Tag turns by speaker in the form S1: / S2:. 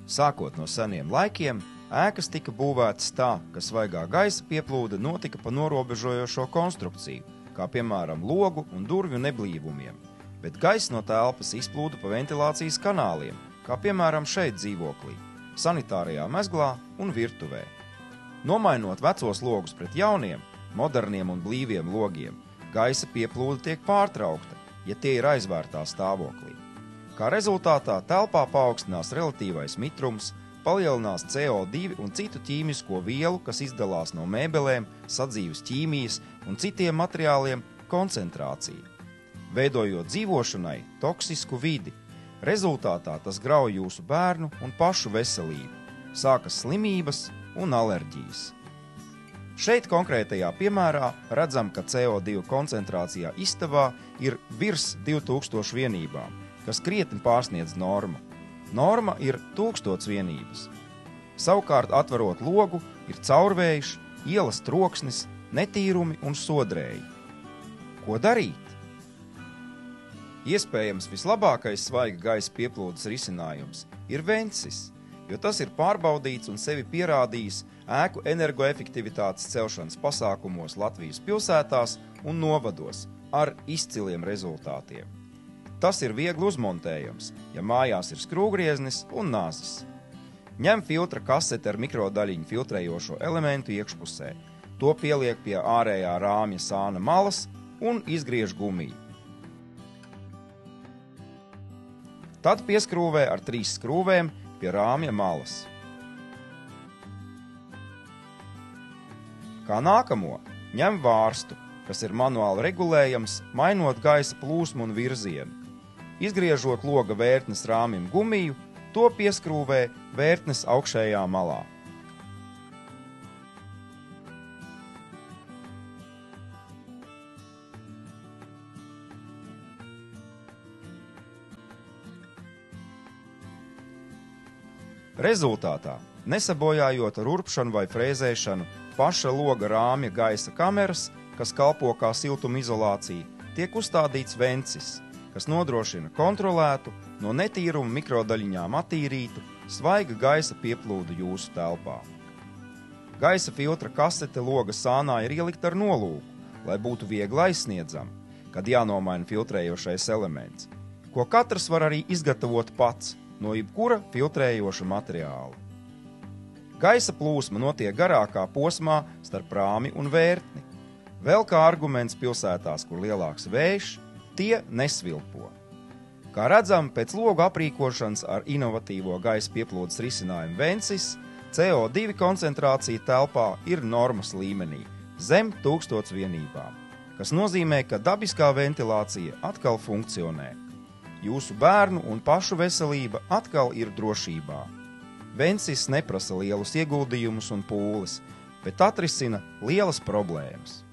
S1: Sākot no seniem laikiem, ēkas tika būvētas tā, ka svaigā gaisa pieplūde notika pa norobežojošo konstrukciju, kā piemēram logu un durvju neblīvumiem, bet gaiss no telpas izplūda pa ventilācijas kanāliem, kā piemēram šeit dzīvoklī, sanitārajā mezglā un virtuvē. Nomainot vecos logus pret jauniem, moderniem un blīviem logiem, gaisa pieplūde tiek pārtraukta, ja tie ir aizvērtā stāvoklī. Kā rezultātā telpā paaugstinās relatīvais mitrums, palielinās CO2 un citu ķīmisko vielu, kas izdalās no mēbelēm, sadzīves ķīmijas un citiem materiāliem, koncentrācija, veidojot dzīvošanai toksisku vidi. Rezultātā tas grauj jūsu bērnu un pašu veselību, sākas slimības un alerģijas. Šeit konkrētajā piemērā redzam, ka CO2 koncentrācijā istabā ir virs 2000 vienībām, kas krietni pārsniedz normu. Norma ir 1000 vienības. Savukārt, atverot logu, ir caurvējš, ielas troksnis, netīrumi un sodrēji. Ko darīt? Iespējams, vislabākais svaiga gaisa pieplūdes risinājums ir vencis, jo tas ir pārbaudīts un sevi pierādījis ēku energoefektivitātes celšanas pasākumos Latvijas pilsētās un novados ar izciliem rezultātiem. Tas ir viegli uzmontējams, ja mājās ir skrūvgrieznis un nazis. Ņem filtra kaseti ar mikrodaļiņu filtrējošo elementu iekšpusē. To pieliek pie ārējā rāmja sāna malas un izgriež gumiju. Tad pieskrūvē ar 3 skrūvēm pie rāmja malas. Kā nākamo, ņem vārstu, kas ir manuāli regulējams, mainot gaisa plūsmu un virzienu. Izgriežot loga vērtnes rāmim gumiju, to pieskrūvē vērtnes augšējā malā. Rezultātā, nesabojājot ar urpšanu vai frēzēšanu, paša loga rāmja gaisa kameras, kas kalpo kā siltumizolācija, tiek uzstādīts vencis, kas nodrošina kontrolētu, no netīruma mikrodaļiņām attīrītu, svaiga gaisa pieplūdu jūsu telpā. Gaisa filtra kasete loga sānā ir ielikta ar nolūku, lai būtu viegli aizsniedzama, kad jānomaina filtrējošais elements, ko katrs var arī izgatavot pats no jebkura filtrējoša materiāla. Gaisa plūsma notiek garākā posmā starp rāmi un vērtni. Vēl kā arguments pilsētās, kur lielāks vējš, tie nesvilpo. Kā redzam, pēc logu aprīkošanas ar inovatīvo gaisa pieplūdes risinājumu vencis, CO2 koncentrācija telpā ir normas līmenī, zem 1000 vienībām, kas nozīmē, ka dabiskā ventilācija atkal funkcionē. Jūsu bērnu un pašu veselība atkal ir drošībā. Vencis neprasa lielus ieguldījumus un pūles, bet atrisina lielas problēmas.